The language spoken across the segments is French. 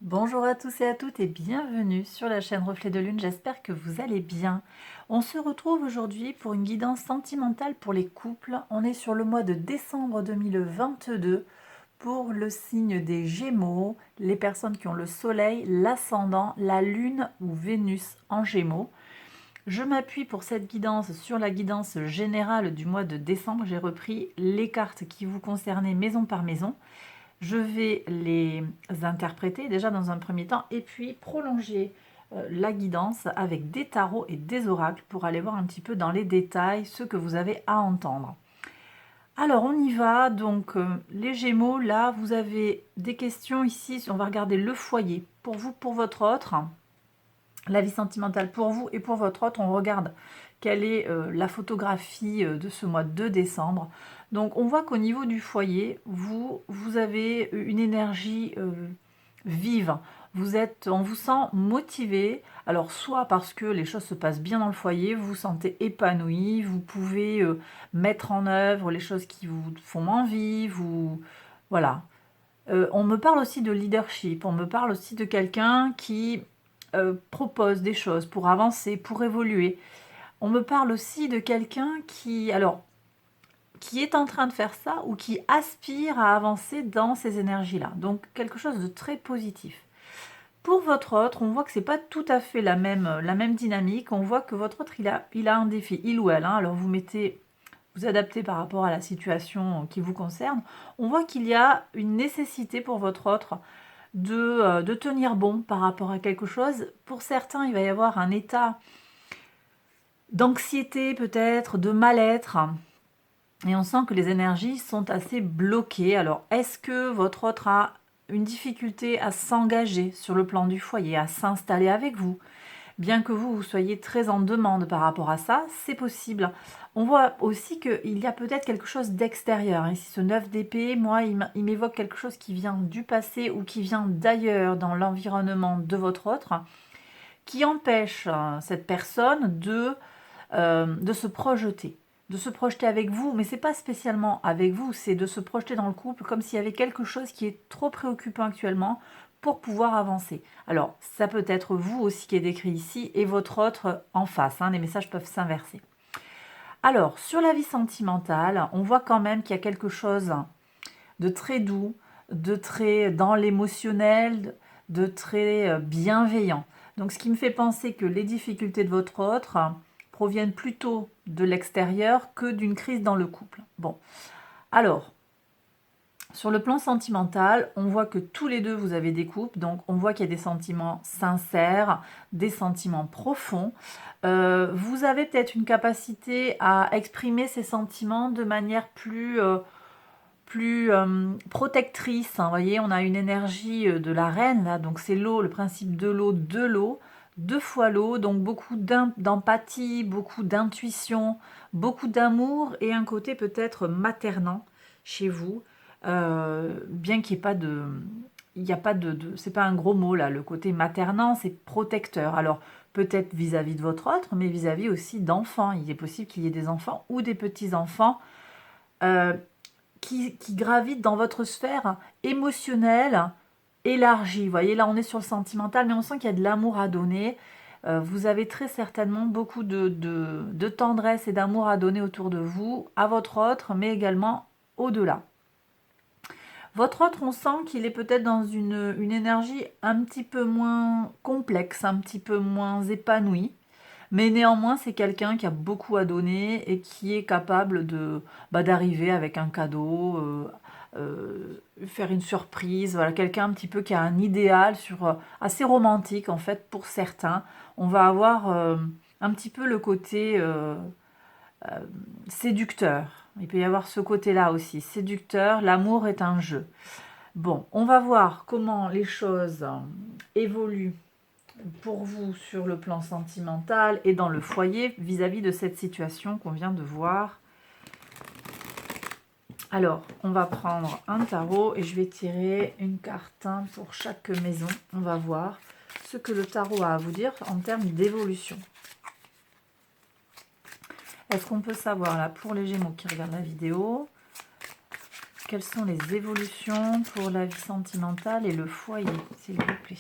Bonjour à tous et à toutes et bienvenue sur la chaîne Reflet de Lune, j'espère que vous allez bien. On se retrouve aujourd'hui pour une guidance sentimentale pour les couples. On est sur le mois de décembre 2022 pour le signe des Gémeaux, les personnes qui ont le soleil, l'ascendant, la lune ou Vénus en Gémeaux. Je m'appuie pour cette guidance sur la guidance générale du mois de décembre. J'ai repris les cartes qui vous concernaient maison par maison. Je vais les interpréter déjà dans un premier temps et puis prolonger la guidance avec des tarots et des oracles pour aller voir un petit peu dans les détails ce que vous avez à entendre. Alors on y va, donc les Gémeaux, là vous avez des questions ici, on va regarder le foyer pour vous, pour votre autre, la vie sentimentale pour vous et pour votre autre, on regarde quelle est la photographie de ce mois de décembre. Donc on voit qu'au niveau du foyer, vous avez une énergie vive. On vous sent motivé. Alors soit parce que les choses se passent bien dans le foyer, vous vous sentez épanoui, vous pouvez mettre en œuvre les choses qui vous font envie, voilà. On me parle aussi de leadership, on me parle aussi de quelqu'un qui propose des choses pour avancer, pour évoluer. On me parle aussi de quelqu'un qui est en train de faire ça ou qui aspire à avancer dans ces énergies-là. Donc quelque chose de très positif. Pour votre autre, on voit que c'est pas tout à fait la même dynamique. On voit que votre autre, il a un défi, il ou elle. Alors vous adaptez par rapport à la situation qui vous concerne. On voit qu'il y a une nécessité pour votre autre de tenir bon par rapport à quelque chose. Pour certains, il va y avoir un état d'anxiété peut-être, de mal-être. Et on sent que les énergies sont assez bloquées. Alors, est-ce que votre autre a une difficulté à s'engager sur le plan du foyer, à s'installer avec vous? Bien que vous soyez très en demande par rapport à ça, c'est possible. On voit aussi qu'il y a peut-être quelque chose d'extérieur. Ici, ce 9 d'épée, moi, il m'évoque quelque chose qui vient du passé ou qui vient d'ailleurs dans l'environnement de votre autre, qui empêche cette personne de se projeter. De se projeter avec vous, mais c'est pas spécialement avec vous, c'est de se projeter dans le couple comme s'il y avait quelque chose qui est trop préoccupant actuellement pour pouvoir avancer. Alors, ça peut être vous aussi qui est décrit ici et votre autre en face, les messages peuvent s'inverser. Alors, sur la vie sentimentale, on voit quand même qu'il y a quelque chose de très doux, de très dans l'émotionnel, de très bienveillant. Donc, ce qui me fait penser que les difficultés de votre autre proviennent plutôt de l'extérieur que d'une crise dans le couple. Bon, alors, sur le plan sentimental, on voit que tous les deux, vous avez des couples, donc on voit qu'il y a des sentiments sincères, des sentiments profonds. Vous avez peut-être une capacité à exprimer ces sentiments de manière plus protectrice. Vous voyez, on a une énergie de la reine, là, donc c'est l'eau, le principe de l'eau, deux fois l'eau, donc beaucoup d'empathie, beaucoup d'intuition, beaucoup d'amour et un côté peut-être maternant chez vous. Bien qu'il n'y ait pas de... Il n'y a pas c'est pas un gros mot là, le côté maternant, c'est protecteur. Alors peut-être vis-à-vis de votre autre, mais vis-à-vis aussi d'enfants. Il est possible qu'il y ait des enfants ou des petits-enfants euh, qui gravitent dans votre sphère émotionnelle élargie. Vous voyez, là on est sur le sentimental, mais on sent qu'il y a de l'amour à donner. Vous avez très certainement beaucoup de tendresse et d'amour à donner autour de vous, à votre autre, mais également au-delà. Votre autre, on sent qu'il est peut-être dans une énergie un petit peu moins complexe, un petit peu moins épanouie. Mais néanmoins, c'est quelqu'un qui a beaucoup à donner et qui est capable d'arriver avec un cadeau, faire une surprise. Voilà, quelqu'un un petit peu qui a un idéal assez romantique en fait pour certains. On va avoir un petit peu le côté séducteur. Il peut y avoir ce côté-là aussi, séducteur. L'amour est un jeu. Bon, on va voir comment les choses évoluent pour vous sur le plan sentimental et dans le foyer vis-à-vis de cette situation qu'on vient de voir. Alors, on va prendre un tarot et je vais tirer une carte pour chaque maison. On va voir ce que le tarot a à vous dire en termes d'évolution. Est-ce qu'on peut savoir là pour les Gémeaux qui regardent la vidéo, Quelles sont les évolutions pour la vie sentimentale et le foyer, s'il vous plaît?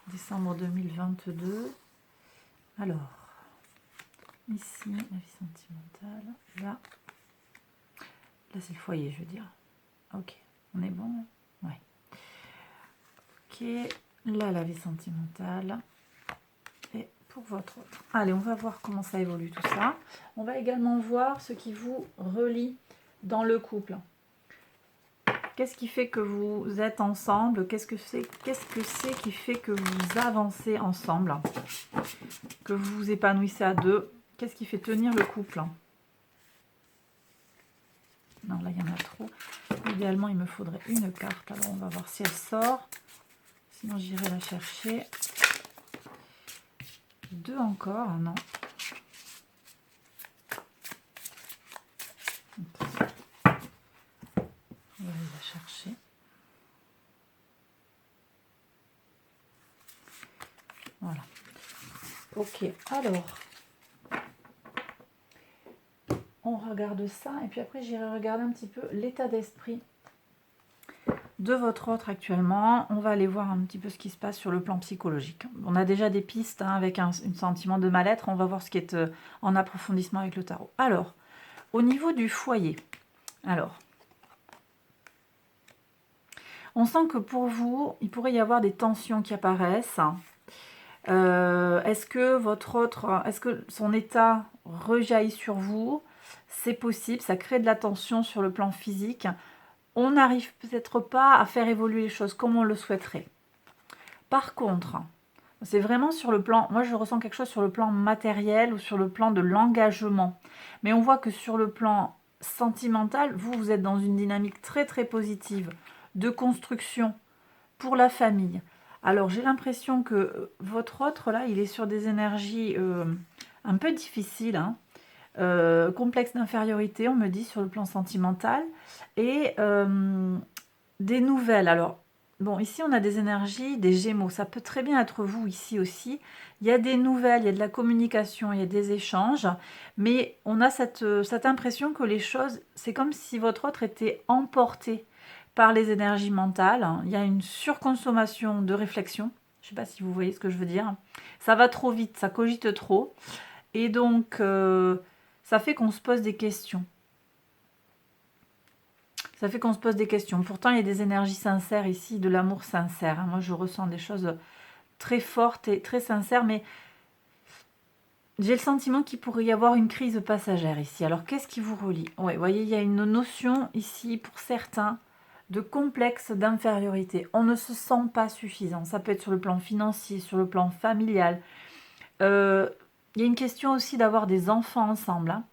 Décembre 2022. Alors, ici, la vie sentimentale. Là, c'est le foyer, je veux dire. Ok, on est bon? Ouais. Ok, là, la vie sentimentale. Et pour votre autre. Allez, on va voir comment ça évolue tout ça. On va également voir ce qui vous relie dans le couple. Qu'est-ce qui fait que vous êtes ensemble? Qu'est-ce que c'est qui fait que vous avancez ensemble? Que vous vous épanouissez à deux? Qu'est-ce qui fait tenir le couple? Non, là, il y en a trop. Idéalement, il me faudrait une carte. Alors, on va voir si elle sort. Sinon, j'irai la chercher. Deux encore, non. On va aller la chercher. Voilà. Ok, alors, on regarde ça et puis après j'irai regarder un petit peu l'état d'esprit de votre autre actuellement. On va aller voir un petit peu ce qui se passe sur le plan psychologique. On a déjà des pistes avec un sentiment de mal-être. On va voir ce qui est en approfondissement avec le tarot. Alors, au niveau du foyer, alors, on sent que pour vous, il pourrait y avoir des tensions qui apparaissent. Est-ce que son état rejaillit sur vous? C'est possible, ça crée de la tension sur le plan physique. On n'arrive peut-être pas à faire évoluer les choses comme on le souhaiterait. Par contre, c'est vraiment sur le plan, moi je ressens quelque chose sur le plan matériel ou sur le plan de l'engagement. Mais on voit que sur le plan sentimental, vous êtes dans une dynamique très très positive de construction pour la famille. Alors j'ai l'impression que votre autre là, il est sur des énergies un peu difficiles, hein. Complexe d'infériorité, on me dit sur le plan sentimental, et des nouvelles. Alors bon, ici on a des énergies, des Gémeaux, ça peut très bien être vous ici aussi. Il y a des nouvelles, il y a de la communication, il y a des échanges, mais on a cette impression que les choses, c'est comme si votre autre était emporté par les énergies mentales. Il y a une surconsommation de réflexion. Je ne sais pas si vous voyez ce que je veux dire. Ça va trop vite, ça cogite trop. Et donc, ça fait qu'on se pose des questions. Ça fait qu'on se pose des questions. Pourtant, il y a des énergies sincères ici, de l'amour sincère. Moi, je ressens des choses très fortes et très sincères, mais j'ai le sentiment qu'il pourrait y avoir une crise passagère ici. Alors, qu'est-ce qui vous relie? Ouais, vous voyez, il y a une notion ici, pour certains, de complexe d'infériorité. On ne se sent pas suffisant. Ça peut être sur le plan financier, sur le plan familial. Il y a une question aussi d'avoir des enfants ensemble, hein.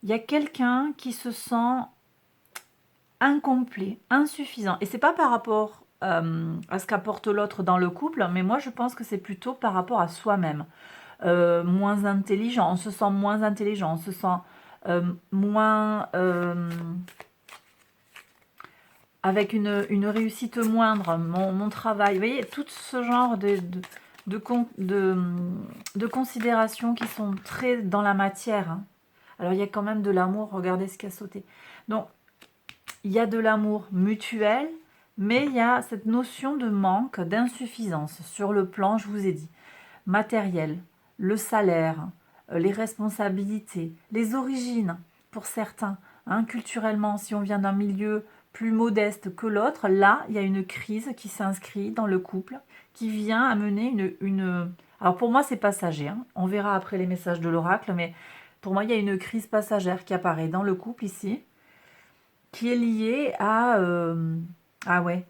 Il y a quelqu'un qui se sent incomplet, insuffisant. Et c'est pas par rapport à ce qu'apporte l'autre dans le couple, mais moi je pense que c'est plutôt par rapport à soi-même. Moins intelligent, on se sent moins intelligent, on se sent moins... avec une réussite moindre, mon travail. Vous voyez, tout ce genre de considérations qui sont très dans la matière, hein. Alors, il y a quand même de l'amour. Regardez ce qui a sauté. Donc, il y a de l'amour mutuel, mais il y a cette notion de manque, d'insuffisance sur le plan, je vous ai dit, matériel, le salaire, les responsabilités, les origines pour certains, hein, culturellement, si on vient d'un milieu plus modeste que l'autre, là, il y a une crise qui s'inscrit dans le couple, qui vient amener une... Alors pour moi, c'est passager, hein. On verra après les messages de l'oracle, mais pour moi, il y a une crise passagère qui apparaît dans le couple ici, qui est liée à... Ah ouais,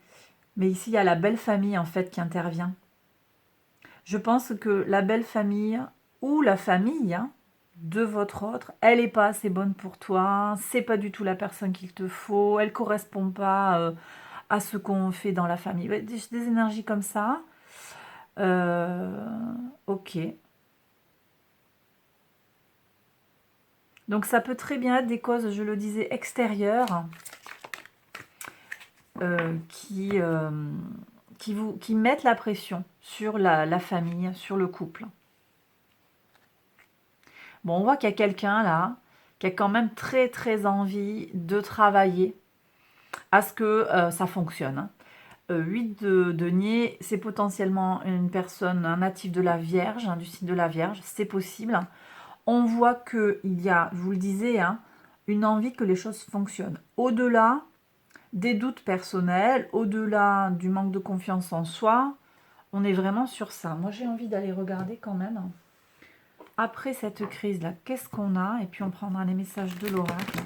mais ici, il y a la belle famille, en fait, qui intervient. Je pense que la belle famille ou la famille, hein, de votre autre, elle n'est pas assez bonne pour toi, c'est pas du tout la personne qu'il te faut, elle correspond pas à ce qu'on fait dans la famille. Ouais, des énergies comme ça. Ok. Donc ça peut très bien être des causes, je le disais, extérieures qui mettent la pression sur la famille, sur le couple. Bon, on voit qu'il y a quelqu'un là qui a quand même très très envie de travailler à ce que ça fonctionne. Hein. 8 de denier, c'est potentiellement une personne, un natif de la Vierge, du signe de la Vierge, c'est possible. On voit qu'il y a, je vous le disais, hein, une envie que les choses fonctionnent. Au-delà des doutes personnels, au-delà du manque de confiance en soi, on est vraiment sur ça. Moi, j'ai envie d'aller regarder quand même. Après cette crise-là, qu'est-ce qu'on a? Et puis, on prendra les messages de l'oracle.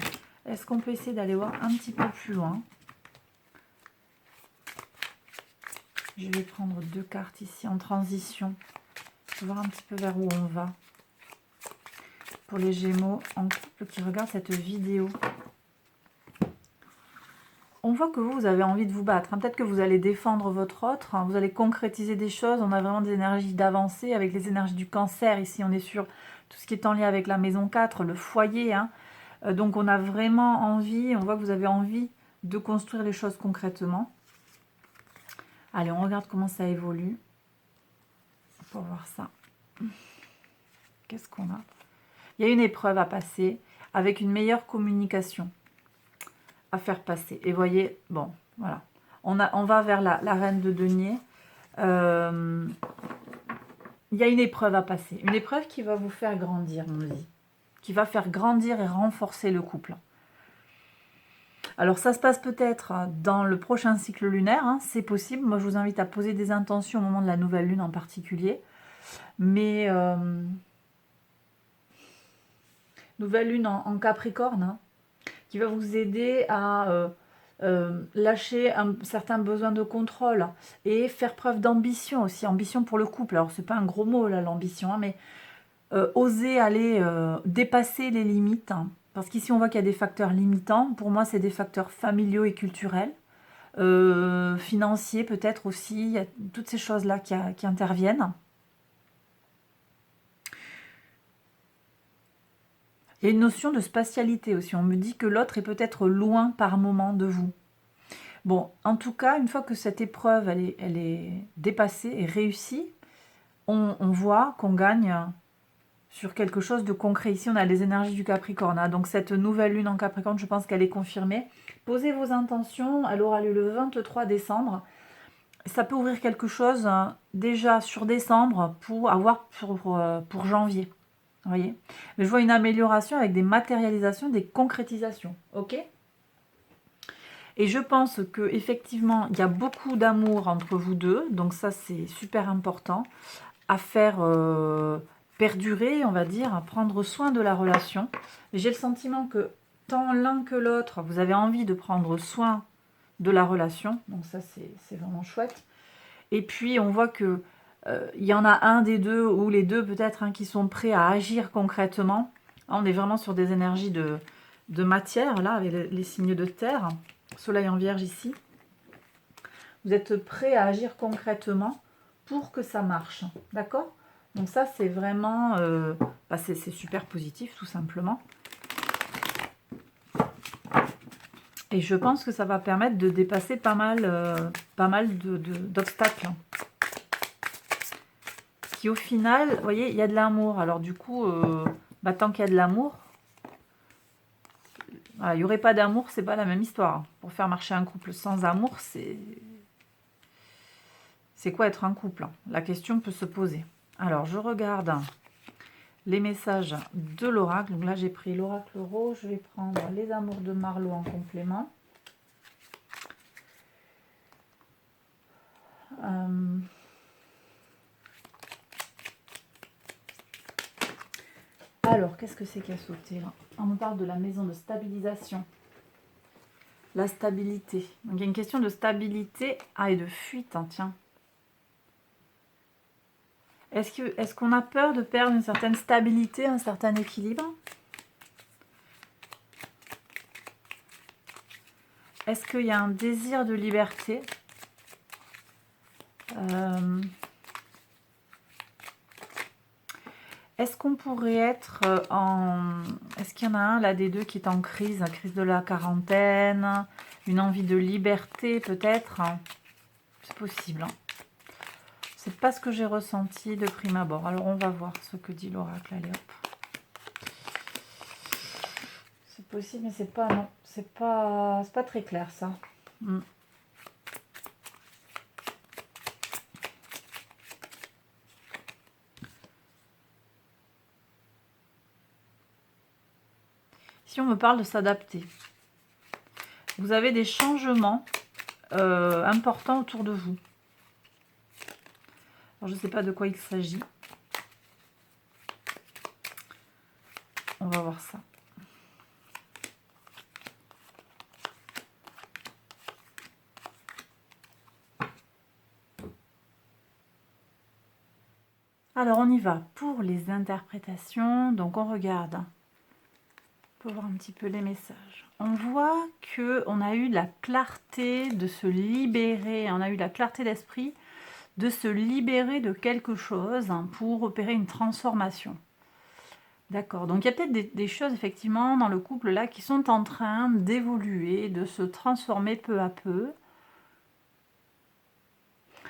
Est-ce qu'on peut essayer d'aller voir un petit peu plus loin? Je vais prendre 2 cartes ici en transition. Pour voir un petit peu vers où on va. Pour les Gémeaux en couple qui regardent cette vidéo. On voit que vous avez envie de vous battre. Hein. Peut-être que vous allez défendre votre autre. Hein. Vous allez concrétiser des choses. On a vraiment des énergies d'avancée avec les énergies du cancer. Ici, on est sur tout ce qui est en lien avec la maison 4, le foyer. Hein. Donc, on a vraiment envie. On voit que vous avez envie de construire les choses concrètement. Allez, on regarde comment ça évolue. Pour voir ça. Qu'est-ce qu'on a? Il y a une épreuve à passer avec une meilleure communication à faire passer. Et voyez, bon, voilà. On va vers la reine de denier. Il y a une épreuve à passer. Une épreuve qui va vous faire grandir, on me dit. Qui va faire grandir et renforcer le couple. Alors, ça se passe peut-être dans le prochain cycle lunaire. Hein, c'est possible. Moi, je vous invite à poser des intentions au moment de la nouvelle lune en particulier. Mais... nouvelle lune en Capricorne, hein, qui va vous aider à lâcher un certain besoin de contrôle et faire preuve d'ambition aussi, ambition pour le couple. Alors, c'est pas un gros mot, là, l'ambition, hein, mais oser aller dépasser les limites. Hein, parce qu'ici, on voit qu'il y a des facteurs limitants. Pour moi, c'est des facteurs familiaux et culturels. Financiers, peut-être aussi. Il y a toutes ces choses-là qui interviennent. Il y a une notion de spatialité aussi. On me dit que l'autre est peut-être loin par moment de vous. Bon, en tout cas, une fois que cette épreuve elle est dépassée et réussie, on voit qu'on gagne sur quelque chose de concret. Ici, on a les énergies du Capricorne. Hein. Donc, cette nouvelle lune en Capricorne, je pense qu'elle est confirmée. Posez vos intentions. Elle aura lieu le 23 décembre. Ça peut ouvrir quelque chose déjà sur décembre pour avoir pour janvier. Vous voyez? Mais je vois une amélioration avec des matérialisations, des concrétisations. Ok? Et je pense qu'effectivement, il y a beaucoup d'amour entre vous deux. Donc ça, c'est super important à faire perdurer, on va dire, à prendre soin de la relation. J'ai le sentiment que tant l'un que l'autre, vous avez envie de prendre soin de la relation. Donc ça, c'est vraiment chouette. Et puis, on voit que il y en a un des deux, ou les deux peut-être, hein, qui sont prêts à agir concrètement. Là, on est vraiment sur des énergies de matière, là, avec les signes de terre. Soleil en Vierge ici. Vous êtes prêts à agir concrètement pour que ça marche. D'accord? Donc ça, c'est vraiment... c'est super positif, tout simplement. Et je pense que ça va permettre de dépasser pas mal d'obstacles. Qui au final, vous voyez, il y a de l'amour. Alors du coup, tant qu'il y a de l'amour, voilà, il n'y aurait pas d'amour, c'est pas la même histoire. Pour faire marcher un couple sans amour, c'est quoi être un couple? La question peut se poser. Alors, je regarde les messages de l'oracle. Donc là, j'ai pris l'oracle rose. Je vais prendre les amours de Marlot en complément. Alors, qu'est-ce que c'est qui a sauté là? On me parle de la maison de stabilisation. La stabilité. Donc, il y a une question de stabilité et de fuite. Hein, tiens. Est-ce qu'on a peur de perdre une certaine stabilité, un certain équilibre? Est-ce qu'il y a un désir de liberté? Est-ce qu'on pourrait être en... Est-ce qu'il y en a un là des deux qui est en crise, crise de la quarantaine, une envie de liberté peut-être? C'est possible. Hein. C'est pas ce que j'ai ressenti de prime abord. Alors on va voir ce que dit l'oracle. Allez hop. C'est possible, mais c'est pas non. C'est pas très clair ça. Mm. Si on me parle de s'adapter, vous avez des changements importants autour de vous. Alors, je ne sais pas de quoi il s'agit. On va voir ça. Alors, on y va pour les interprétations. Donc, on regarde. On peut voir un petit peu les messages. On voit qu'on a eu la clarté de se libérer. On a eu la clarté d'esprit de se libérer de quelque chose pour opérer une transformation. D'accord. Donc, il y a peut-être des choses, effectivement, dans le couple, là, qui sont en train d'évoluer, de se transformer peu à peu.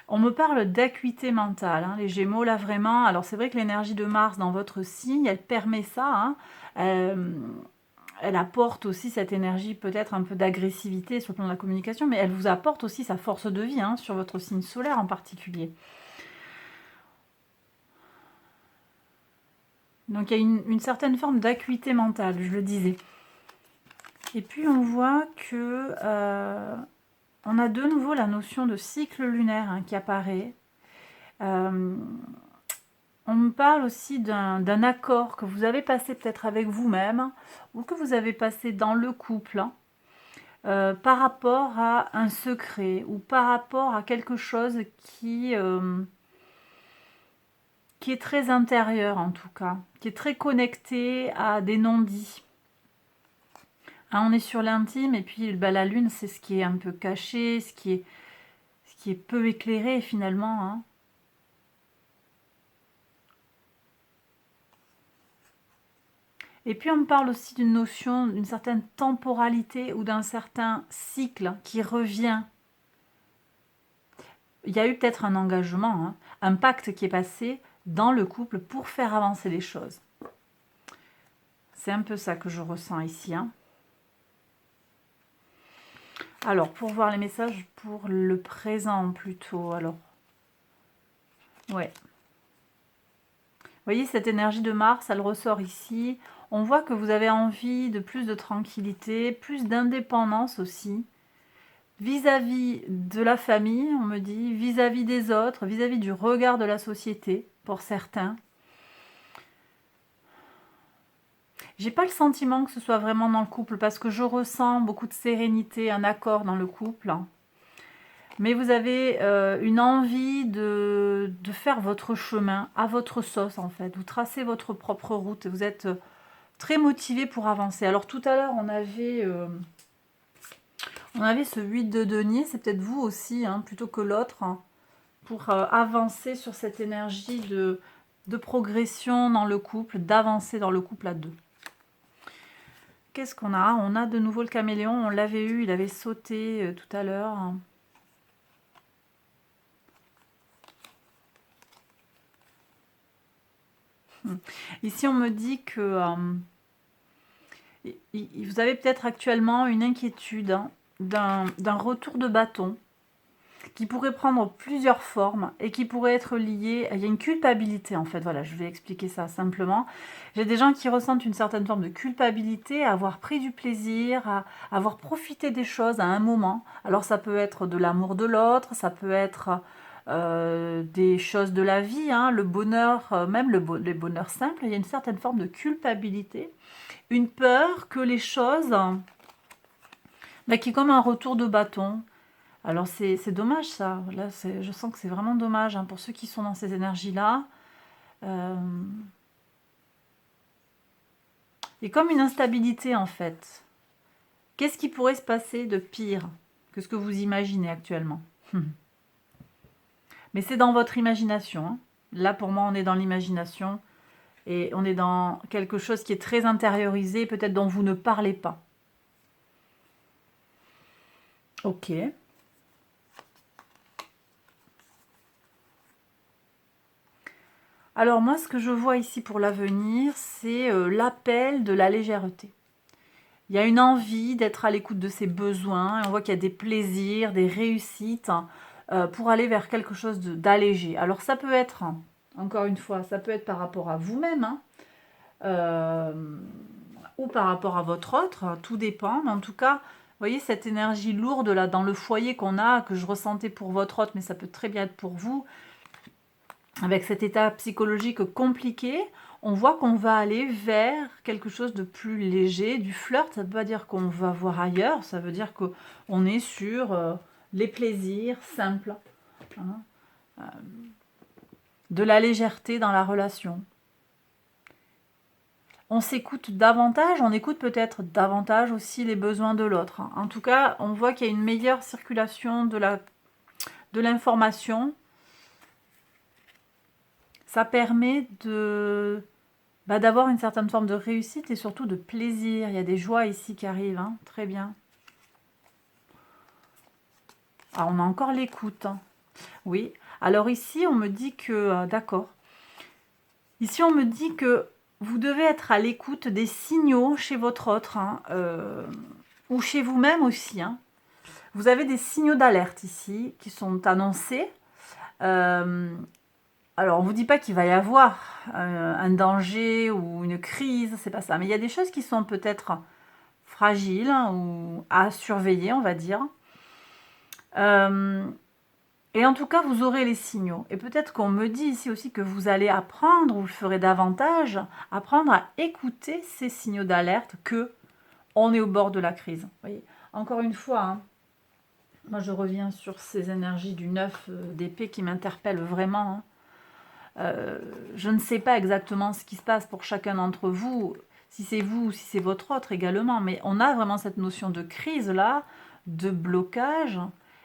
On me parle d'acuité mentale, hein, les Gémeaux, là, vraiment. Alors, c'est vrai que l'énergie de Mars dans votre signe, elle permet ça. Hein. Elle apporte aussi cette énergie, peut-être un peu d'agressivité sur le plan de la communication, mais elle vous apporte aussi sa force de vie, hein, sur votre signe solaire en particulier. Donc, il y a une certaine forme d'acuité mentale, je le disais. Et puis, on voit que on a de nouveau la notion de cycle lunaire, hein, qui apparaît. On me parle aussi d'un accord que vous avez passé peut-être avec vous-même ou que vous avez passé dans le couple, hein, par rapport à un secret ou par rapport à quelque chose qui est très intérieur en tout cas, qui est très connecté à des non-dits. Hein, on est sur l'intime et puis bah, la lune, c'est ce qui est un peu caché, ce qui est peu éclairé finalement. Hein. Et puis on me parle aussi d'une notion, d'une certaine temporalité ou d'un certain cycle qui revient. Il y a eu peut-être un engagement, hein, un pacte qui est passé dans le couple pour faire avancer les choses. C'est un peu ça que je ressens ici. Hein. Alors, pour voir les messages pour le présent plutôt, alors. Ouais. Vous voyez, cette énergie de Mars, elle ressort ici. On voit que vous avez envie de plus de tranquillité, plus d'indépendance aussi. Vis-à-vis de la famille, on me dit, vis-à-vis des autres, vis-à-vis du regard de la société, pour certains. J'ai pas le sentiment que ce soit vraiment dans le couple, parce que je ressens beaucoup de sérénité, un accord dans le couple. Mais vous avez une envie de faire votre chemin à votre sauce, en fait. Vous tracez votre propre route. Vous êtes très motivé pour avancer. Alors, tout à l'heure, on avait ce 8 de denier. C'est peut-être vous aussi, hein, plutôt que l'autre, hein, pour avancer sur cette énergie de progression dans le couple, d'avancer dans le couple à deux. Qu'est-ce qu'on a? On a de nouveau le caméléon. On l'avait eu, il avait sauté tout à l'heure. Ici, on me dit que vous avez peut-être actuellement une inquiétude, hein, d'un retour de bâton qui pourrait prendre plusieurs formes et qui pourrait être lié. Il y a une culpabilité en fait, voilà, je vais expliquer ça simplement. J'ai des gens qui ressentent une certaine forme de culpabilité à avoir pris du plaisir, à avoir profité des choses à un moment. Alors ça peut être de l'amour de l'autre, ça peut être des choses de la vie, hein, le bonheur, même les bonheurs simples, il y a une certaine forme de culpabilité, une peur que les choses, bah, qui est comme un retour de bâton. Alors c'est dommage ça, là je sens que c'est vraiment dommage, hein, pour ceux qui sont dans ces énergies-là. Euh, Il y a comme une instabilité en fait. Qu'est-ce qui pourrait se passer de pire que ce que vous imaginez actuellement? Mais c'est dans votre imagination. Hein. Là pour moi on est dans l'imagination et on est dans quelque chose qui est très intériorisé, peut-être dont vous ne parlez pas. Ok. Alors moi, ce que je vois ici pour l'avenir, c'est l'appel de la légèreté. Il y a une envie d'être à l'écoute de ses besoins. Et on voit qu'il y a des plaisirs, des réussites pour aller vers quelque chose d'allégé. Alors ça peut être, encore une fois, ça peut être par rapport à vous-même, hein, ou par rapport à votre autre, tout dépend. Mais en tout cas, vous voyez cette énergie lourde là dans le foyer qu'on a, que je ressentais pour votre autre, mais ça peut très bien être pour vous, avec cet état psychologique compliqué, on voit qu'on va aller vers quelque chose de plus léger. Du flirt, ça ne veut pas dire qu'on va voir ailleurs, ça veut dire qu'on est sur les plaisirs simples, hein, de la légèreté dans la relation. On s'écoute davantage, on écoute peut-être davantage aussi les besoins de l'autre. En tout cas, on voit qu'il y a une meilleure circulation de l'information. Ça permet d'avoir une certaine forme de réussite et surtout de plaisir. Il y a des joies ici qui arrivent, hein. Très bien. Ah, on a encore l'écoute, hein. Oui. Alors ici, on me dit que... d'accord. Ici, on me dit que vous devez être à l'écoute des signaux chez votre autre, hein, ou chez vous-même aussi, hein. Vous avez des signaux d'alerte ici qui sont annoncés. Alors, on ne vous dit pas qu'il va y avoir un danger ou une crise, c'est pas ça. Mais il y a des choses qui sont peut-être fragiles, hein, ou à surveiller, on va dire. Et en tout cas, vous aurez les signaux. Et peut-être qu'on me dit ici aussi que vous allez apprendre, ou le ferez davantage, apprendre à écouter ces signaux d'alerte que on est au bord de la crise. Vous voyez, encore une fois, hein, moi je reviens sur ces énergies du 9 d'épée qui m'interpellent vraiment, hein. Je ne sais pas exactement ce qui se passe pour chacun d'entre vous, si c'est vous ou si c'est votre autre également, mais on a vraiment cette notion de crise là, de blocage,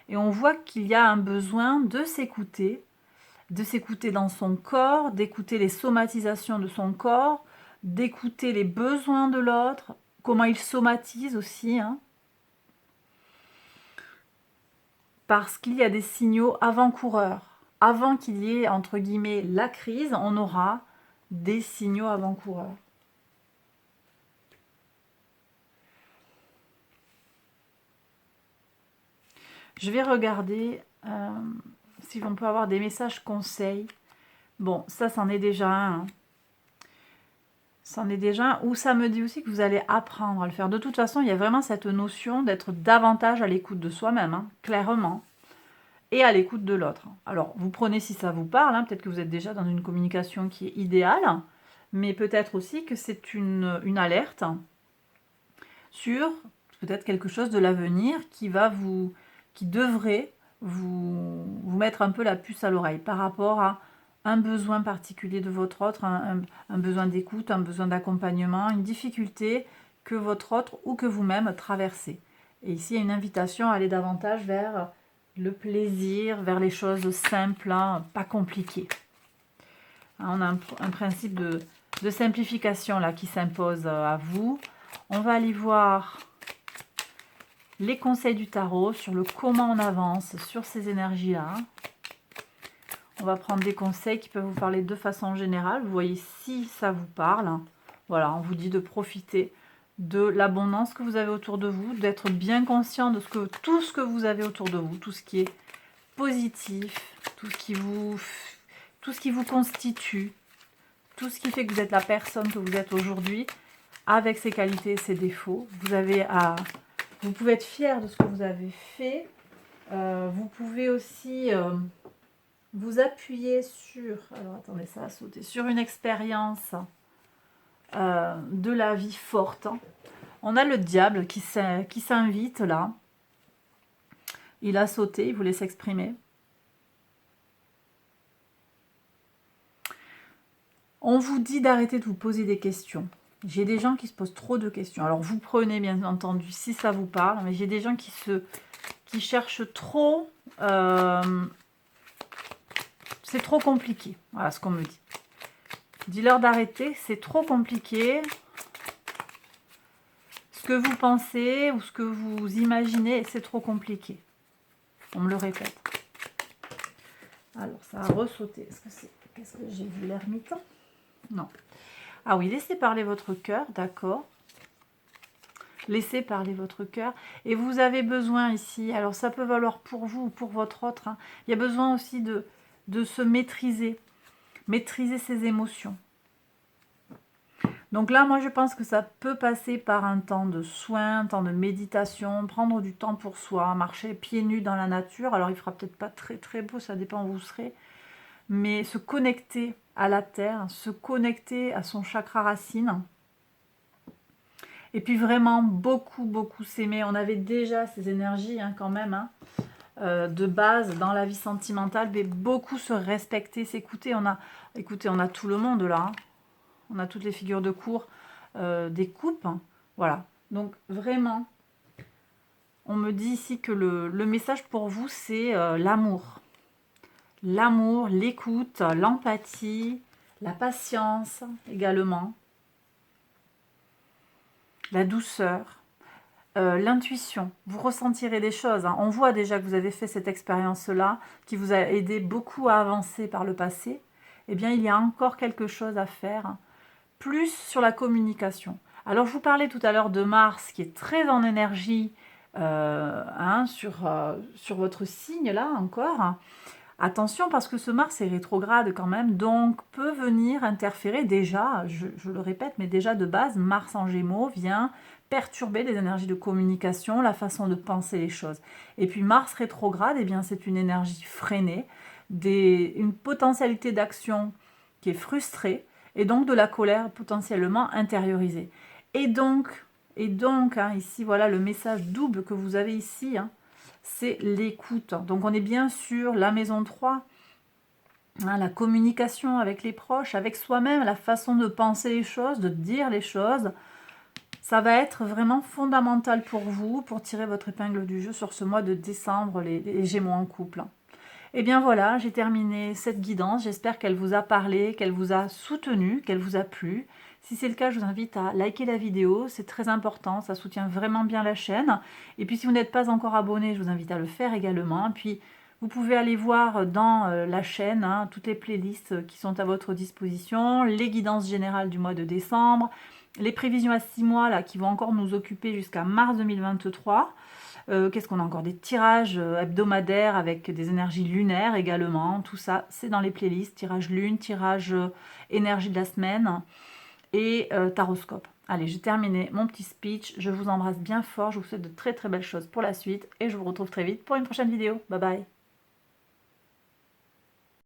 et on voit qu'il y a un besoin de s'écouter dans son corps, d'écouter les somatisations de son corps, d'écouter les besoins de l'autre, comment il somatise aussi, hein. Parce qu'il y a des signaux avant-coureurs. Avant qu'il y ait, entre guillemets, la crise, on aura des signaux avant-coureurs. Je vais regarder si on peut avoir des messages conseils. Bon, ça, c'en est déjà un, hein. C'en est déjà un. Ou ça me dit aussi que vous allez apprendre à le faire. De toute façon, il y a vraiment cette notion d'être davantage à l'écoute de soi-même, hein, clairement. Et à l'écoute de l'autre. Alors, vous prenez si ça vous parle, hein, peut-être que vous êtes déjà dans une communication qui est idéale, mais peut-être aussi que c'est une alerte sur peut-être quelque chose de l'avenir qui devrait vous mettre un peu la puce à l'oreille par rapport à un besoin particulier de votre autre, un besoin d'écoute, un besoin d'accompagnement, une difficulté que votre autre ou que vous-même traversez. Et ici, il y a une invitation à aller davantage vers le plaisir, vers les choses simples, hein, pas compliquées. On a un principe de simplification là qui s'impose à vous. On va aller voir les conseils du tarot sur le comment on avance sur ces énergies-là. On va prendre des conseils qui peuvent vous parler de façon générale. Vous voyez si ça vous parle. Voilà, on vous dit de profiter de l'abondance que vous avez autour de vous, d'être bien conscient de tout ce que vous avez autour de vous, tout ce qui est positif, tout ce qui vous constitue, tout ce qui fait que vous êtes la personne que vous êtes aujourd'hui, avec ses qualités et ses défauts. Vous pouvez être fier de ce que vous avez fait. Vous pouvez aussi vous appuyer sur, alors attendez, ça a sauté, sur une expérience de la vie forte. On a le diable qui s'invite là. Il a sauté, il voulait s'exprimer. On vous dit d'arrêter de vous poser des questions. J'ai des gens qui se posent trop de questions. Alors vous prenez bien entendu si ça vous parle, mais j'ai des gens qui cherchent trop. C'est trop compliqué. Voilà ce qu'on me dit. Dis-leur d'arrêter, c'est trop compliqué. Ce que vous pensez ou ce que vous imaginez, c'est trop compliqué. On me le répète. Alors, ça a ressauté. Qu'est-ce que j'ai vu, l'ermite? Non. Ah oui, laissez parler votre cœur, d'accord. Laissez parler votre cœur. Et vous avez besoin ici, alors ça peut valoir pour vous ou pour votre autre, hein, il y a besoin aussi de se maîtriser, maîtriser ses émotions. Donc là, moi, je pense que ça peut passer par un temps de soin, un temps de méditation, prendre du temps pour soi, marcher pieds nus dans la nature. Alors, il fera peut-être pas très très beau, ça dépend où vous serez, mais se connecter à la terre, se connecter à son chakra racine. Et puis vraiment beaucoup, beaucoup s'aimer. On avait déjà ces énergies hein, quand même, hein, de base dans la vie sentimentale, mais beaucoup se respecter, s'écouter. Écoutez, on a tout le monde là. Hein. On a toutes les figures de cour des coupes. Hein. Voilà. Donc vraiment, on me dit ici que le message pour vous, c'est l'amour. L'amour, l'écoute, l'empathie, la patience également. La douceur. L'intuition, vous ressentirez des choses. Hein. On voit déjà que vous avez fait cette expérience-là, qui vous a aidé beaucoup à avancer par le passé. Eh bien, il y a encore quelque chose à faire, plus sur la communication. Alors, je vous parlais tout à l'heure de Mars, qui est très en énergie hein, sur votre signe, là, encore. Attention, parce que ce Mars est rétrograde quand même, donc peut venir interférer déjà, je le répète, mais déjà de base, Mars en Gémeaux vient perturber les énergies de communication, la façon de penser les choses. Et puis Mars rétrograde, eh bien c'est une énergie freinée, une potentialité d'action qui est frustrée, et donc de la colère potentiellement intériorisée. Et donc hein, ici, voilà le message double que vous avez ici, hein, c'est l'écoute. Donc on est bien sur la maison 3, hein, la communication avec les proches, avec soi-même, la façon de penser les choses, de dire les choses. Ça va être vraiment fondamental pour vous, pour tirer votre épingle du jeu sur ce mois de décembre, les Gémeaux en couple. Et bien voilà, j'ai terminé cette guidance. J'espère qu'elle vous a parlé, qu'elle vous a soutenu, qu'elle vous a plu. Si c'est le cas, je vous invite à liker la vidéo, c'est très important, ça soutient vraiment bien la chaîne. Et puis si vous n'êtes pas encore abonné, je vous invite à le faire également. Puis vous pouvez aller voir dans la chaîne hein, toutes les playlists qui sont à votre disposition, les guidances générales du mois de décembre, les prévisions à 6 mois là, qui vont encore nous occuper jusqu'à mars 2023. Qu'est-ce qu'on a encore? Des tirages hebdomadaires avec des énergies lunaires également. Tout ça, c'est dans les playlists. Tirage lune, tirage énergie de la semaine et taroscope. Allez, j'ai terminé mon petit speech. Je vous embrasse bien fort. Je vous souhaite de très très belles choses pour la suite. Et je vous retrouve très vite pour une prochaine vidéo. Bye bye.